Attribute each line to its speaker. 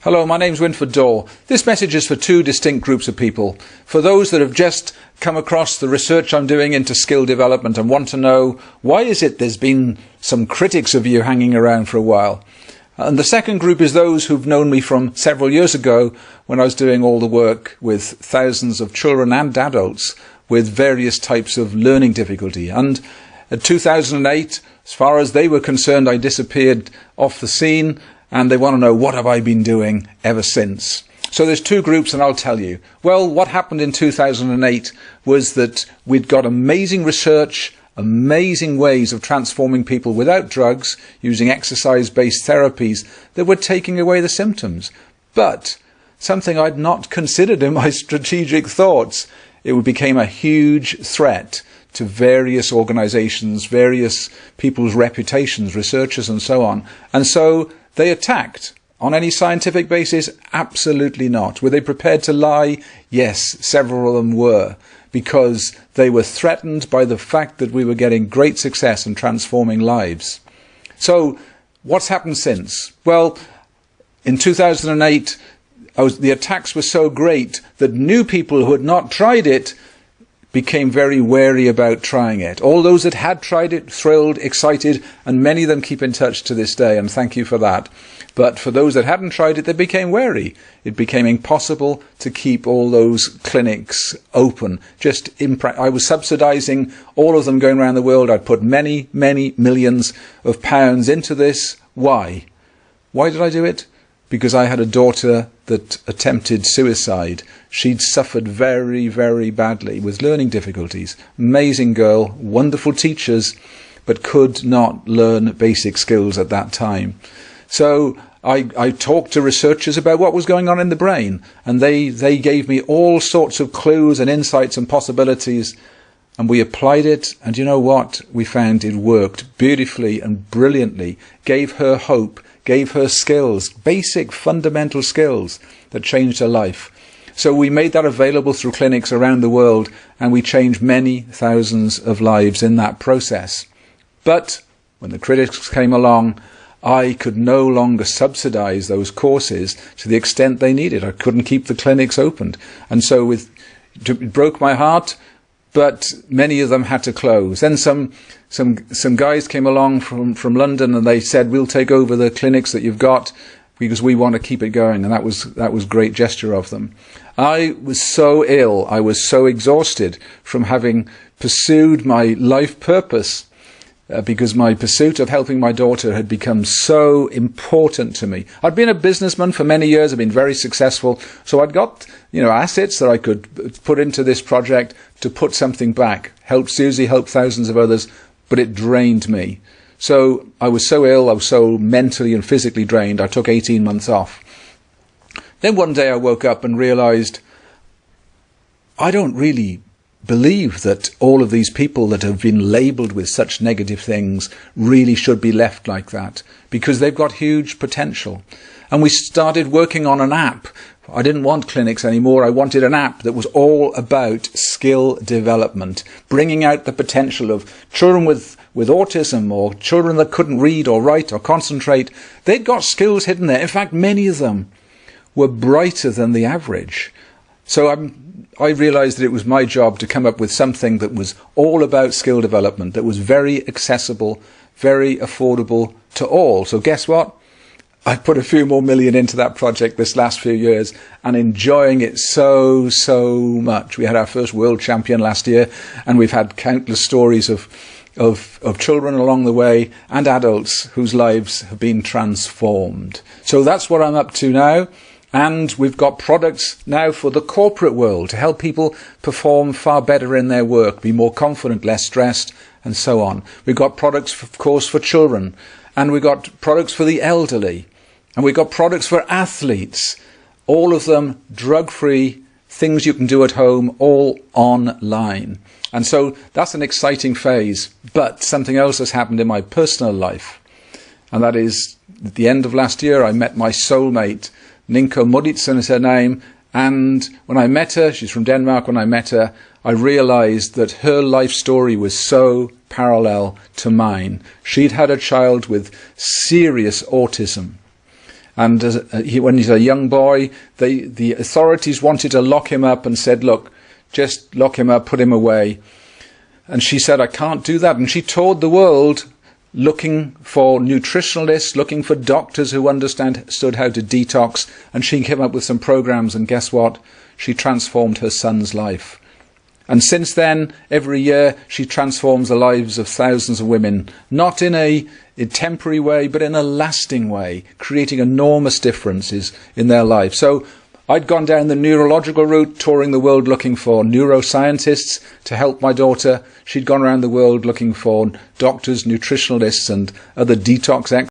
Speaker 1: Hello, my name's Wynford Dore. This message is for two distinct groups of people. For those that have just come across the research I'm doing into skill development and want to know why is it there's been some critics of you hanging around for a while. And the second group is those who've known me from several years ago when I was doing all the work with thousands of children and adults with various types of learning difficulty. And in 2008, as far as they were concerned, I disappeared off the scene. And they want to know, what have I been doing ever since? So there's two groups, and I'll tell you. Well, what happened in 2008 was that we'd got amazing research, amazing ways of transforming people without drugs, using exercise-based therapies that were taking away the symptoms. But something I'd not considered in my strategic thoughts, it became a huge threat to various organizations, various people's reputations, researchers and so on. And so they attacked. On any scientific basis? Absolutely not. Were they prepared to lie? Yes, several of them were, because they were threatened by the fact that we were getting great success in transforming lives. So what's happened since? Well, in 2008, the attacks were so great that new people who had not tried it became very wary about trying it. All those that had tried it, thrilled, excited, and many of them keep in touch to this day, and thank you for that. But for those that hadn't tried it, they became wary. It became impossible to keep all those clinics open. I was subsidizing all of them going around the world. I'd put many, many millions of pounds into this. Why? Why did I do it? Because I had a daughter that attempted suicide. She'd suffered very, very badly with learning difficulties. Amazing girl, wonderful teachers, but could not learn basic skills at that time. So I talked to researchers about what was going on in the brain, and they gave me all sorts of clues and insights and possibilities, and we applied it, and you know what? We found it worked beautifully and brilliantly, gave her hope, gave her skills, basic fundamental skills that changed her life. So we made that available through clinics around the world, and we changed many thousands of lives in that process. But when the critics came along, I could no longer subsidize those courses to the extent they needed. I couldn't keep the clinics opened. And so it broke my heart, but many of them had to close. Then some guys came along from London, and they said, we'll take over the clinics that you've got because we want to keep it going. And that was a great gesture of them. I was so ill. I was so exhausted from having pursued my life purpose because my pursuit of helping my daughter had become so important to me. I'd been a businessman for many years. I'd been very successful. So I'd got, assets that I could put into this project to put something back. Helped Susie, helped thousands of others, but it drained me. So I was so ill, I was so mentally and physically drained, I took 18 months off. Then one day I woke up and realized I don't really believe that all of these people that have been labelled with such negative things really should be left like that, because they've got huge potential. And we started working on an app. I didn't want clinics anymore. I wanted an app that was all about skill development, bringing out the potential of children with autism or children that couldn't read or write or concentrate. They'd got skills hidden there. In fact, many of them were brighter than the average. So I realized that it was my job to come up with something that was all about skill development, that was very accessible, very affordable to all. So guess what? I put a few more million into that project this last few years and enjoying it so much. We had our first world champion last year, and we've had countless stories of children along the way and adults whose lives have been transformed. So that's what I'm up to now. And we've got products now for the corporate world to help people perform far better in their work, be more confident, less stressed, and so on. We've got products, of course, for children, and we've got products for the elderly, and we've got products for athletes, all of them drug-free, things you can do at home, all online. And so that's an exciting phase. But something else has happened in my personal life, and that is at the end of last year I met my soulmate. Ninko Muditsen is her name, and when I met her, she's from Denmark, when I met her, I realized that her life story was so parallel to mine. She'd had a child with serious autism, And when he's a young boy, the authorities wanted to lock him up and said, look, just lock him up, put him away. And she said, I can't do that. And she toured the world looking for nutritionalists, looking for doctors who understood how to detox. And she came up with some programs. And guess what? She transformed her son's life. And since then, every year, she transforms the lives of thousands of women, not in a temporary way, but in a lasting way, creating enormous differences in their life. So I'd gone down the neurological route, touring the world looking for neuroscientists to help my daughter. She'd gone around the world looking for doctors, nutritionalists, and other detox experts.